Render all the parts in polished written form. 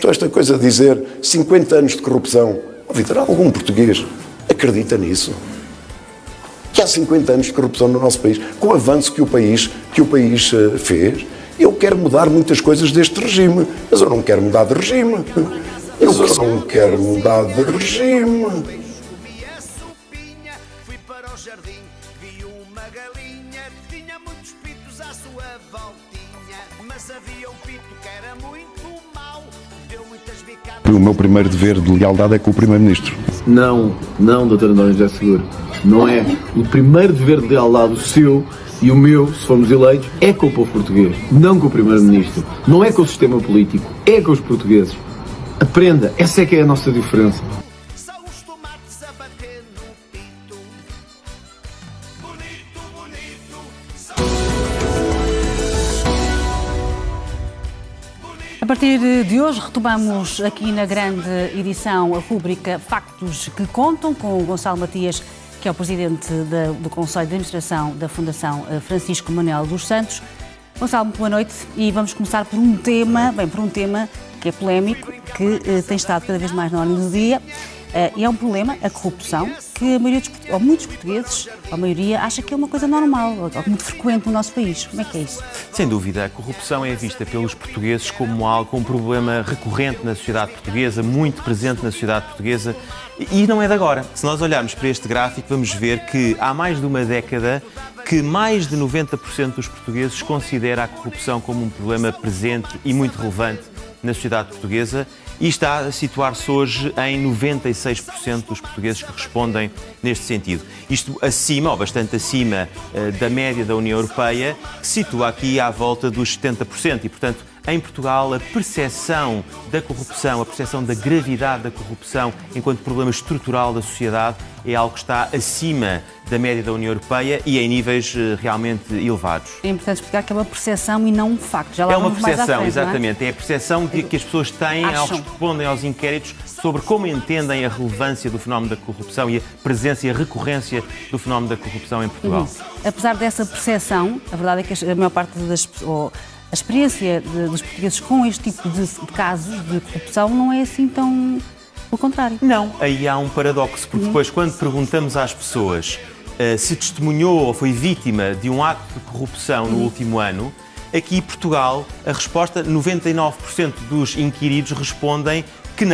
Então esta coisa de dizer 50 anos de corrupção, Vítor, algum português acredita nisso? Que há 50 anos de corrupção no nosso país, com o avanço que o país fez. Eu quero mudar muitas coisas deste regime, mas eu não quero mudar de regime. Eu não quero mudar de regime. Fui para o jardim, vi uma galinha, tinha muitos pitos à sua voltinha, mas havia um pito que era muito mau, deu muitas bicadas. O meu primeiro dever de lealdade é com o Primeiro-Ministro. Não, Dr. António José Seguro. Não é. O primeiro dever de lealdade, o seu e o meu, se formos eleitos, é com o povo português, não com o Primeiro-Ministro. Não é com o sistema político, é com os portugueses. Aprenda, essa é que é a nossa diferença. São os tomates a bater no pito. Bonito, bonito. A partir de hoje retomamos aqui na grande edição a rúbrica Factos que Contam, com o Gonçalo Matias, que é o presidente do Conselho de Administração da Fundação Francisco Manuel dos Santos. Gonçalo, muito boa noite e vamos começar por um tema que é polémico, que tem estado cada vez mais na ordem do dia. E é um problema, a corrupção, que a maioria ou muitos portugueses, a maioria, acha que é uma coisa normal, ou muito frequente no nosso país. Como é que é isso? Sem dúvida, a corrupção é vista pelos portugueses como um problema recorrente na sociedade portuguesa, muito presente na sociedade portuguesa, e não é de agora. Se nós olharmos para este gráfico, vamos ver que há mais de uma década que mais de 90% dos portugueses considera a corrupção como um problema presente e muito relevante na sociedade portuguesa, e está a situar-se hoje em 96% dos portugueses que respondem neste sentido. Isto acima, ou bastante acima, da média da União Europeia, que se situa aqui à volta dos 70%. E, portanto, em Portugal, a percepção da corrupção, a percepção da gravidade da corrupção enquanto problema estrutural da sociedade é algo que está acima da média da União Europeia e em níveis realmente elevados. É importante explicar que é uma percepção e não um facto. Já lá é uma vamos mais à percepção, frente, exatamente. É a percepção que as pessoas têm ao respondem aos inquéritos sobre como entendem a relevância do fenómeno da corrupção e a presença e a recorrência do fenómeno da corrupção em Portugal. Apesar dessa percepção, a verdade é que a maior parte das pessoas, a experiência dos portugueses com este tipo de casos de corrupção não é assim tão... Pelo contrário. Não, aí há um paradoxo, porque depois quando perguntamos às pessoas se testemunhou ou foi vítima de um ato de corrupção no último ano, aqui em Portugal a resposta, 99% dos inquiridos respondem que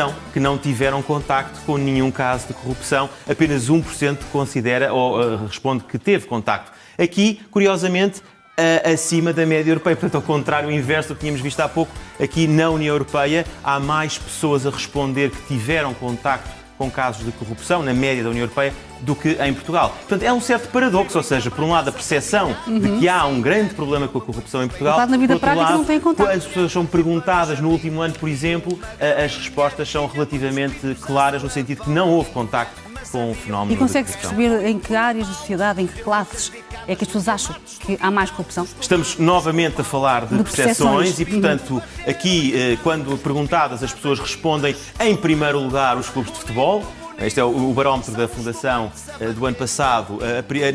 não tiveram contacto com nenhum caso de corrupção, apenas 1% considera ou responde que teve contacto. Aqui, curiosamente, acima da média europeia. Portanto, ao contrário, o inverso do que tínhamos visto há pouco, aqui na União Europeia há mais pessoas a responder que tiveram contacto com casos de corrupção, na média da União Europeia, do que em Portugal. Portanto, é um certo paradoxo, ou seja, por um lado a percepção de que há um grande problema com a corrupção em Portugal, na vida por outro prática lado, não tem contacto. quando as pessoas são perguntadas no último ano, por exemplo, as respostas são relativamente claras, no sentido que não houve contacto com o fenómeno. E consegue-se perceber em que áreas da sociedade, em que classes é que as pessoas acham que há mais corrupção? Estamos novamente a falar de percepções e, portanto, aqui, quando perguntadas, as pessoas respondem, em primeiro lugar, os clubes de futebol. Este é o barómetro da Fundação do ano passado.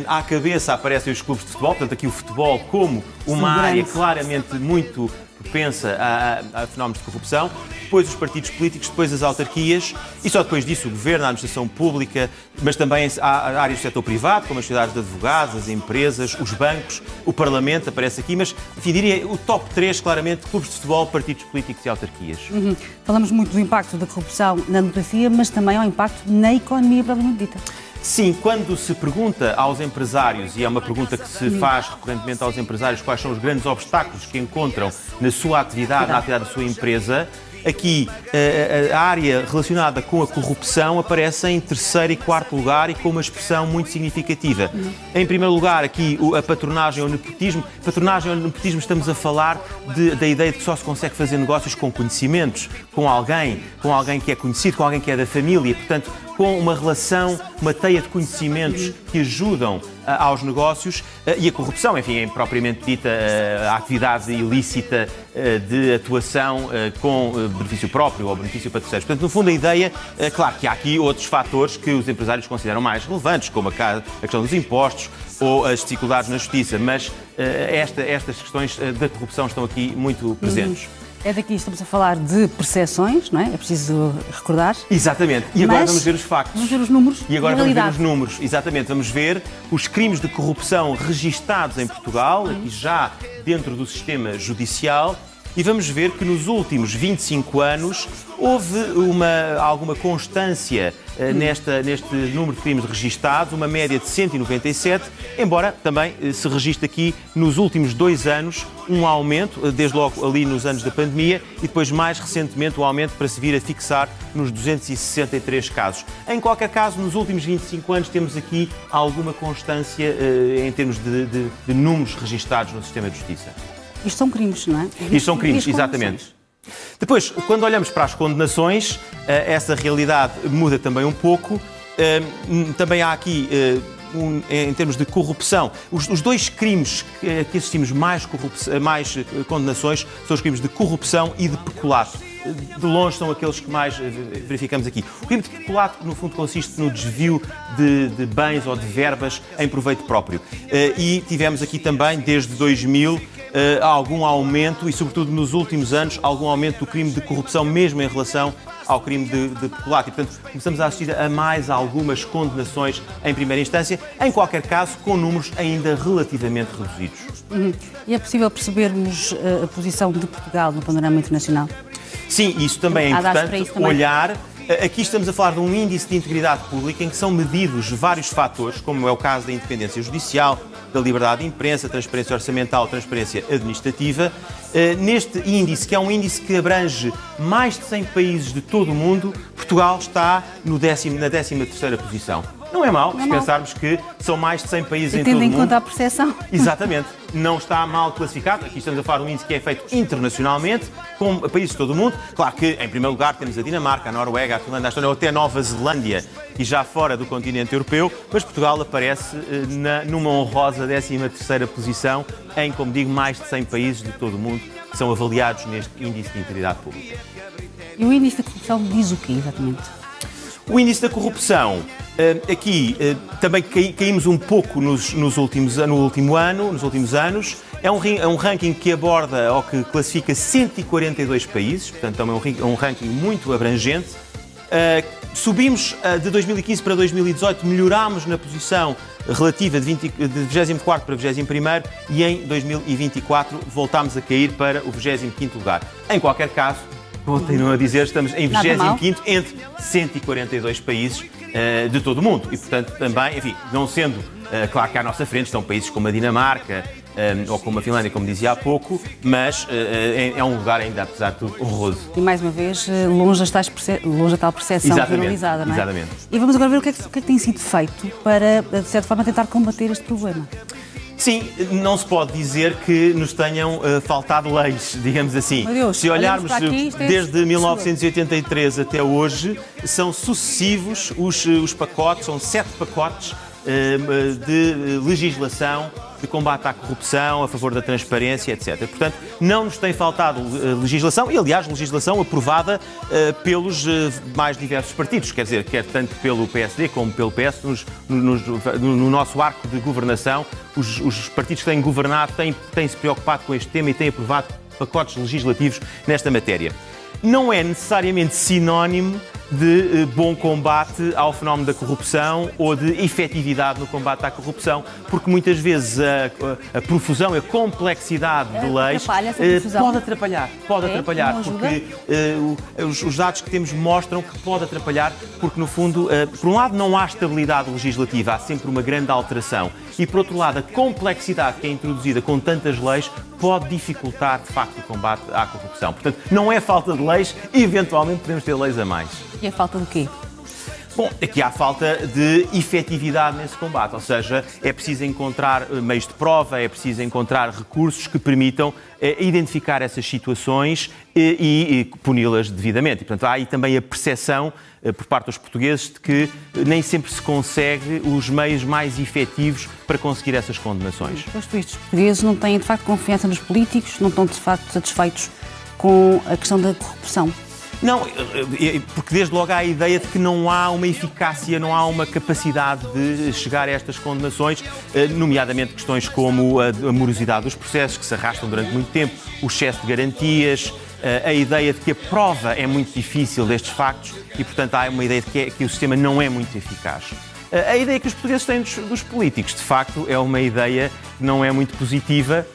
À cabeça aparecem os clubes de futebol, portanto, aqui o futebol como uma área claramente muito propensa a fenómenos de corrupção, depois os partidos políticos, depois as autarquias e só depois disso o governo, a administração pública, mas também há áreas do setor privado, como as sociedades de advogados, as empresas, os bancos, o Parlamento aparece aqui, mas, enfim, diria o top 3, claramente, clubes de futebol, partidos políticos e autarquias. Falamos muito do impacto da corrupção na democracia, mas também ao impacto na economia propriamente dita. Sim, quando se pergunta aos empresários, e é uma pergunta que se faz recorrentemente aos empresários, quais são os grandes obstáculos que encontram na sua atividade, na atividade da sua empresa, aqui a área relacionada com a corrupção aparece em terceiro e quarto lugar e com uma expressão muito significativa. Em primeiro lugar, aqui a patronagem ou nepotismo. Patronagem ou nepotismo, estamos a falar da ideia de que só se consegue fazer negócios com conhecimentos, com alguém que é conhecido, com alguém que é da família, portanto, com uma relação, uma teia de conhecimentos que ajudam aos negócios e a corrupção, enfim, é propriamente dita a atividade ilícita de atuação com benefício próprio ou benefício para terceiros. Portanto, no fundo, a ideia, claro que há aqui outros fatores que os empresários consideram mais relevantes, como a questão dos impostos ou as dificuldades na justiça, mas estas questões da corrupção estão aqui muito presentes. É daqui estamos a falar de percepções, não é? É preciso recordar. Exatamente. E agora vamos ver os factos. Vamos ver os números. E agora a vamos ver realidade. os números, exatamente. Vamos ver os crimes de corrupção registados em Portugal, aqui já dentro do sistema judicial, e vamos ver que nos últimos 25 anos houve alguma constância neste número de crimes registados, uma média de 197, embora também se registre aqui nos últimos 2 anos um aumento, desde logo ali nos anos da pandemia, e depois mais recentemente o aumento para se vir a fixar nos 263 casos. Em qualquer caso, nos últimos 25 anos temos aqui alguma constância em termos de números registados no sistema de justiça. Isto são crimes, não é? Isto são crimes, exatamente. Depois, quando olhamos para as condenações, essa realidade muda também um pouco. Também há aqui, em termos de corrupção, os 2 crimes que assistimos mais condenações são os crimes de corrupção e de peculato. De longe são aqueles que mais verificamos aqui. O crime de peculato, no fundo, consiste no desvio de bens ou de verbas em proveito próprio. E tivemos aqui também, desde 2000, algum aumento e, sobretudo nos últimos anos, algum aumento do crime de corrupção, mesmo em relação ao crime de peculato. E, portanto, começamos a assistir a mais algumas condenações em primeira instância, em qualquer caso, com números ainda relativamente reduzidos. E é possível percebermos a posição de Portugal no panorama internacional? Sim, isso também é Há dados para importante isso também? olhar. Aqui estamos a falar de um índice de integridade pública em que são medidos vários fatores, como é o caso da independência judicial, da liberdade de imprensa, transparência orçamental, transparência administrativa. Neste índice, que é um índice que abrange mais de 100 países de todo o mundo, Portugal está na 13ª posição. Não é mau, se pensarmos que são mais de 100 países em todo o mundo. Tendo em conta a percepção. Exatamente. Não está mal classificado. Aqui estamos a falar de um índice que é feito internacionalmente, com países de todo o mundo. Claro que, em primeiro lugar, temos a Dinamarca, a Noruega, a Finlândia, a Estónia ou até a Nova Zelândia, e já fora do continente europeu, mas Portugal aparece numa honrosa 13ª posição em, como digo, mais de 100 países de todo o mundo que são avaliados neste índice de integridade pública. E o índice de corrupção diz o quê, exatamente? O índice da corrupção, aqui também caímos um pouco nos últimos anos. É um ranking que aborda ou que classifica 142 países, portanto é um ranking muito abrangente. Subimos de 2015 para 2018, melhorámos na posição relativa de 24º para 21º e em 2024 voltámos a cair para o 25º lugar. Em qualquer caso, continuo a dizer, estamos em 25º entre 142 países de todo o mundo. E, portanto, também, enfim, não sendo, claro que à nossa frente estão países como a Dinamarca ou como a Finlândia, como dizia há pouco, mas é um lugar ainda, apesar de tudo, honroso. E, mais uma vez, longe a tal percepção generalizada, não é? Exatamente. E vamos agora ver o que é que tem sido feito para, de certa forma, tentar combater este problema. Sim, não se pode dizer que nos tenham faltado leis, digamos assim. Meu Deus, se olharmos aqui, desde 1983 até hoje, são sucessivos os pacotes, são 7 pacotes de legislação de combate à corrupção, a favor da transparência, etc. Portanto, não nos tem faltado legislação, e aliás, legislação aprovada pelos mais diversos partidos, quer dizer, quer tanto pelo PSD como pelo PS, no nosso arco de governação, os partidos que têm governado têm-se preocupado com este tema e têm aprovado pacotes legislativos nesta matéria. Não é necessariamente sinónimo de bom combate ao fenómeno da corrupção ou de efetividade no combate à corrupção, porque muitas vezes a profusão e a complexidade de leis pode atrapalhar, porque os dados que temos mostram que pode atrapalhar, porque no fundo, por um lado não há estabilidade legislativa, há sempre uma grande alteração, e por outro lado a complexidade que é introduzida com tantas leis pode dificultar de facto o combate à corrupção. Portanto, não é falta de leis, eventualmente podemos ter leis a mais. E a falta de quê? Bom, aqui há falta de efetividade nesse combate, ou seja, é preciso encontrar meios de prova, é preciso encontrar recursos que permitam identificar essas situações e puni-las devidamente. E, portanto, há aí também a percepção por parte dos portugueses de que nem sempre se consegue os meios mais efetivos para conseguir essas condenações. Posto isto, os portugueses não têm de facto confiança nos políticos, não estão de facto satisfeitos com a questão da corrupção. Não, porque desde logo há a ideia de que não há uma eficácia, não há uma capacidade de chegar a estas condenações, nomeadamente questões como a morosidade dos processos, que se arrastam durante muito tempo, o excesso de garantias, a ideia de que a prova é muito difícil destes factos e, portanto, há uma ideia de que o sistema não é muito eficaz. A ideia que os portugueses têm dos políticos, de facto, é uma ideia que não é muito positiva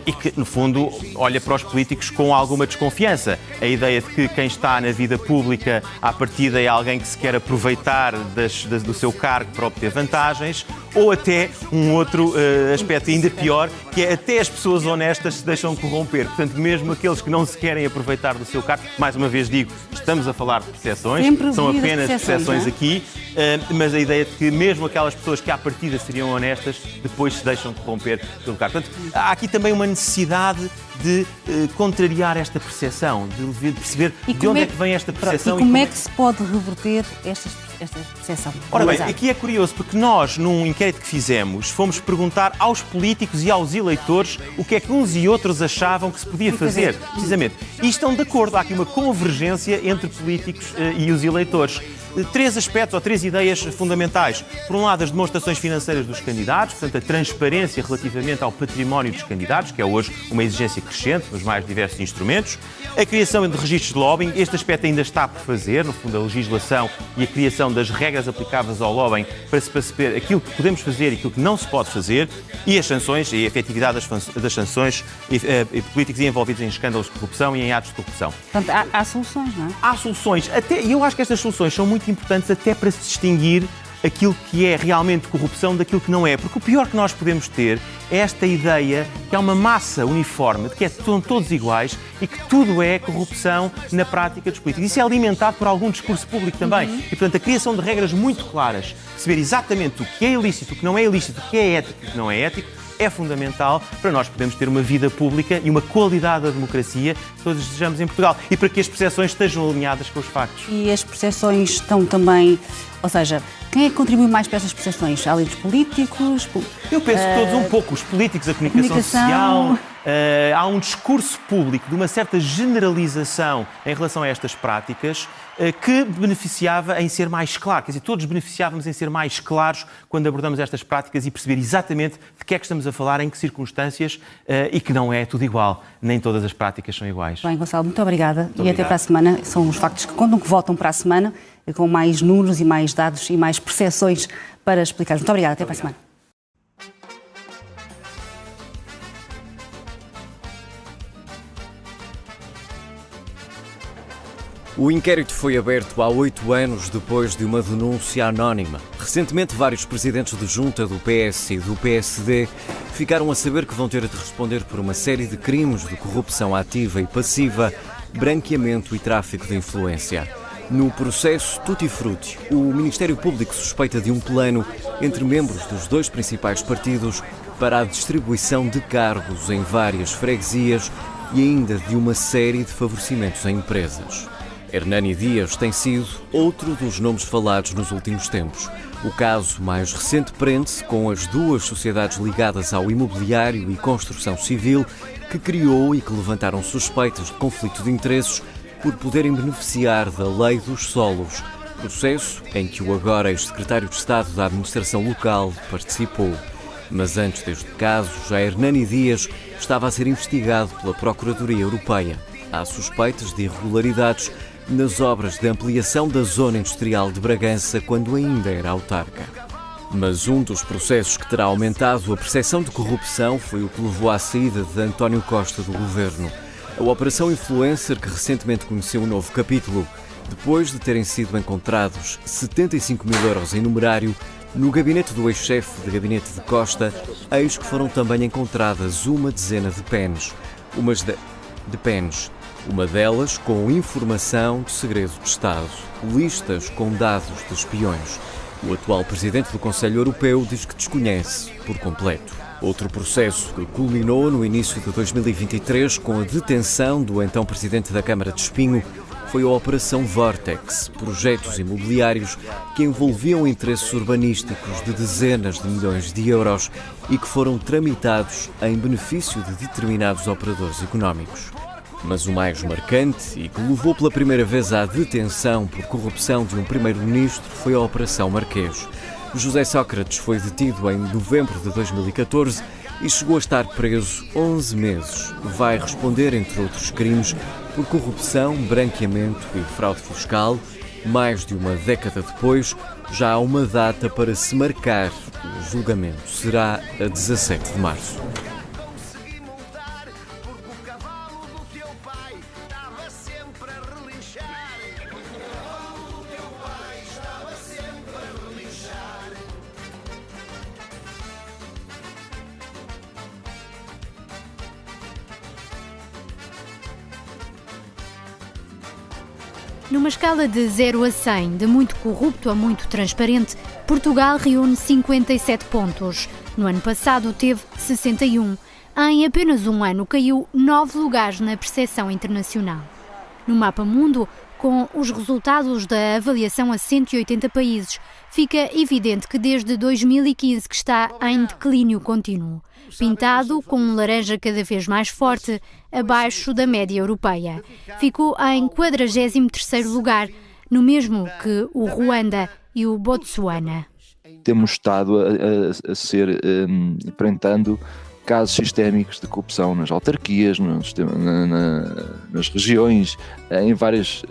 e que, no fundo, olha para os políticos com alguma desconfiança. A ideia de que quem está na vida pública, à partida, é alguém que se quer aproveitar do seu cargo para obter vantagens, ou até um outro aspecto ainda pior, que é até as pessoas honestas se deixam corromper. Portanto, mesmo aqueles que não se querem aproveitar do seu cargo, mais uma vez digo, estamos a falar de percepções, são apenas percepções aqui, mas a ideia de que mesmo aquelas pessoas que à partida seriam honestas, depois se deixam corromper pelo cargo. Portanto, há aqui também uma necessidade de contrariar esta percepção, de perceber de onde é que vem esta percepção. E como é que se pode reverter esta percepção? Ora bem, aqui é curioso porque nós, num inquérito que fizemos, fomos perguntar aos políticos e aos eleitores o que é que uns e outros achavam que se podia fazer, precisamente. E estão de acordo, há aqui uma convergência entre políticos e os eleitores. 3 aspectos ou 3 ideias fundamentais. Por um lado, as demonstrações financeiras dos candidatos, portanto, a transparência relativamente ao património dos candidatos, que é hoje uma exigência crescente nos mais diversos instrumentos. A criação de registros de lobbying, este aspecto ainda está por fazer, no fundo, a legislação e a criação das regras aplicáveis ao lobbying para se perceber aquilo que podemos fazer e aquilo que não se pode fazer, e as sanções e a efetividade das sanções políticos envolvidos em escândalos de corrupção e em atos de corrupção. Portanto, há soluções, não é? Há soluções, e eu acho que estas soluções são muito importantes até para se distinguir aquilo que é realmente corrupção daquilo que não é. Porque o pior que nós podemos ter é esta ideia que há uma massa uniforme, de que são todos iguais e que tudo é corrupção na prática dos políticos. Isso é alimentado por algum discurso público também. E, portanto, a criação de regras muito claras, saber exatamente o que é ilícito, o que não é ilícito, o que é ético e o que não é ético, é fundamental para nós podermos ter uma vida pública e uma qualidade da democracia que todos desejamos em Portugal e para que as percepções estejam alinhadas com os factos. E as percepções estão também, ou seja, quem é que contribui mais para essas percepções? Além dos políticos? Eu penso que todos um pouco, os políticos, a comunicação social. Há um discurso público de uma certa generalização em relação a estas práticas que beneficiava em ser mais claro. Quer dizer, todos beneficiávamos em ser mais claros quando abordamos estas práticas e perceber exatamente de que é que estamos a falar, em que circunstâncias e que não é tudo igual. Nem todas as práticas são iguais. Bem, Gonçalo, muito obrigada. E até para a semana. São os factos que contam, que voltam para a semana, com mais números e mais dados e mais percepções para explicar. Muito obrigada. Até para a semana. O inquérito foi aberto há 8 anos depois de uma denúncia anónima. Recentemente, vários presidentes de junta do PS e do PSD ficaram a saber que vão ter de responder por uma série de crimes de corrupção ativa e passiva, branqueamento e tráfico de influência. No processo Tutti Frutti, o Ministério Público suspeita de um plano entre membros dos 2 principais partidos para a distribuição de cargos em várias freguesias e ainda de uma série de favorecimentos a empresas. Hernani Dias tem sido outro dos nomes falados nos últimos tempos. O caso mais recente prende-se com as 2 sociedades ligadas ao imobiliário e construção civil que criou e que levantaram suspeitas de conflito de interesses por poderem beneficiar da Lei dos Solos, processo em que o agora ex-secretário de Estado da Administração Local participou. Mas antes deste caso, já Hernani Dias estava a ser investigado pela Procuradoria Europeia. Há suspeitas de irregularidades nas obras de ampliação da zona industrial de Bragança quando ainda era autarca. Mas um dos processos que terá aumentado a percepção de corrupção foi o que levou à saída de António Costa do governo. A Operação Influencer, que recentemente conheceu um novo capítulo, depois de terem sido encontrados 75 mil euros em numerário no gabinete do ex-chefe de gabinete de Costa, eis que foram também encontradas uma dezena de pens. Uma delas com informação de segredo de Estado, listas com dados de espiões. O atual presidente do Conselho Europeu diz que desconhece por completo. Outro processo que culminou no início de 2023 com a detenção do então presidente da Câmara de Espinho foi a Operação Vortex, projetos imobiliários que envolviam interesses urbanísticos de dezenas de milhões de euros e que foram tramitados em benefício de determinados operadores económicos. Mas o mais marcante e que levou pela primeira vez à detenção por corrupção de um primeiro-ministro foi a Operação Marquês. José Sócrates foi detido em novembro de 2014 e chegou a estar preso 11 meses. Vai responder, entre outros crimes, por corrupção, branqueamento e fraude fiscal. Mais de uma década depois, já há uma data para se marcar. O julgamento será a 17 de março. Consegui montar, porque o cavalo do teu pai estava sempre a relinchar. O cavalo do teu pai estava sempre a relinchar. Numa escala de 0 a 100, de muito corrupto a muito transparente, Portugal reúne 57 pontos. No ano passado teve 61. Em apenas um ano caiu 9 lugares na percepção internacional. No Mapa Mundo, com os resultados da avaliação a 180 países, fica evidente que desde 2015 que está em declínio contínuo, pintado com um laranja cada vez mais forte, abaixo da média europeia. Ficou em 43º lugar, no mesmo que o Ruanda e o Botsuana. Temos estado a ser enfrentando casos sistémicos de corrupção nas autarquias, nas regiões, em várias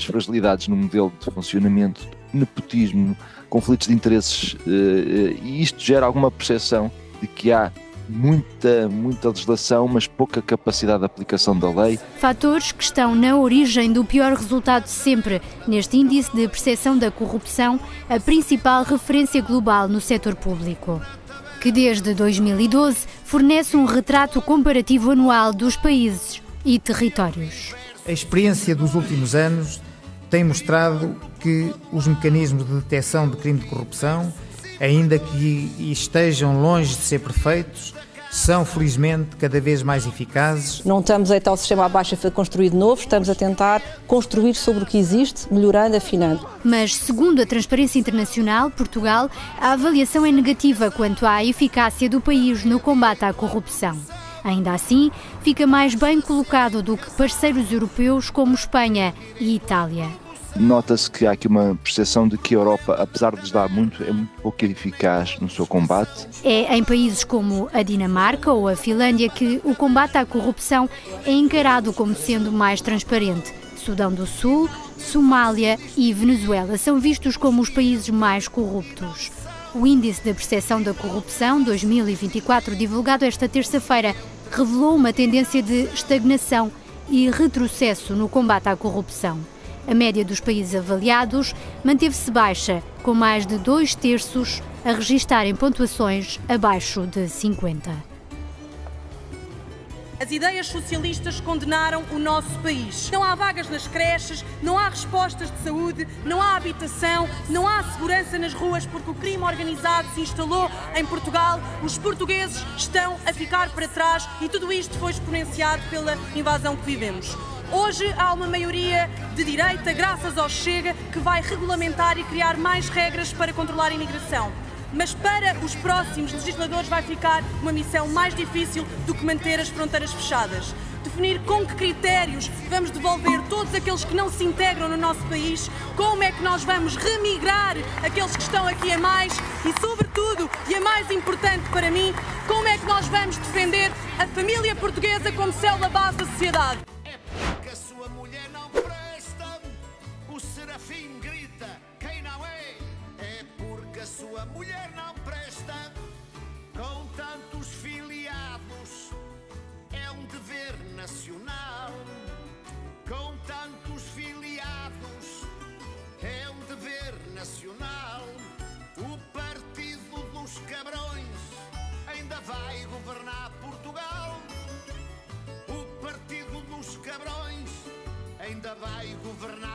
fragilidades no modelo de funcionamento, nepotismo, conflitos de interesses, e isto gera alguma percepção de que há muita legislação, mas pouca capacidade de aplicação da lei. Fatores que estão na origem do pior resultado de sempre neste índice de percepção da corrupção, a principal referência global no setor público, que desde 2012 fornece um retrato comparativo anual dos países e territórios. A experiência dos últimos anos tem mostrado que os mecanismos de detecção de crime de corrupção, ainda que estejam longe de ser perfeitos, são felizmente cada vez mais eficazes. Não estamos a tal sistema abaixo a construir de novo, estamos a tentar construir sobre o que existe, melhorando, afinando. Mas, segundo a Transparência Internacional, Portugal, a avaliação é negativa quanto à eficácia do país no combate à corrupção. Ainda assim, fica mais bem colocado do que parceiros europeus como Espanha e Itália. Nota-se que há aqui uma percepção de que a Europa, apesar de lhes dar muito, é muito pouco eficaz no seu combate. É em países como a Dinamarca ou a Finlândia que o combate à corrupção é encarado como sendo mais transparente. Sudão do Sul, Somália e Venezuela são vistos como os países mais corruptos. O Índice de Percepção da Corrupção 2024, divulgado esta terça-feira, revelou uma tendência de estagnação e retrocesso no combate à corrupção. A média dos países avaliados manteve-se baixa, com mais de 2/3 a registarem pontuações abaixo de 50. As ideias socialistas condenaram o nosso país. Não há vagas nas creches, não há respostas de saúde, não há habitação, não há segurança nas ruas porque o crime organizado se instalou em Portugal. Os portugueses estão a ficar para trás e tudo isto foi exponenciado pela invasão que vivemos. Hoje há uma maioria de direita, graças ao Chega, que vai regulamentar e criar mais regras para controlar a imigração. Mas para os próximos legisladores vai ficar uma missão mais difícil do que manter as fronteiras fechadas. Definir com que critérios vamos devolver todos aqueles que não se integram no nosso país, como é que nós vamos remigrar aqueles que estão aqui a mais e, sobretudo, e a mais importante para mim, como é que nós vamos defender a família portuguesa como célula base da sociedade. Que a sua mulher não presta, o Serafim grita, quem não é? É porque a sua mulher não presta, com tantos filiados, é um dever nacional. Com tantos filiados, é um dever nacional. O partido dos cabrões ainda vai governar Portugal. O partido dos cabrões ainda vai governar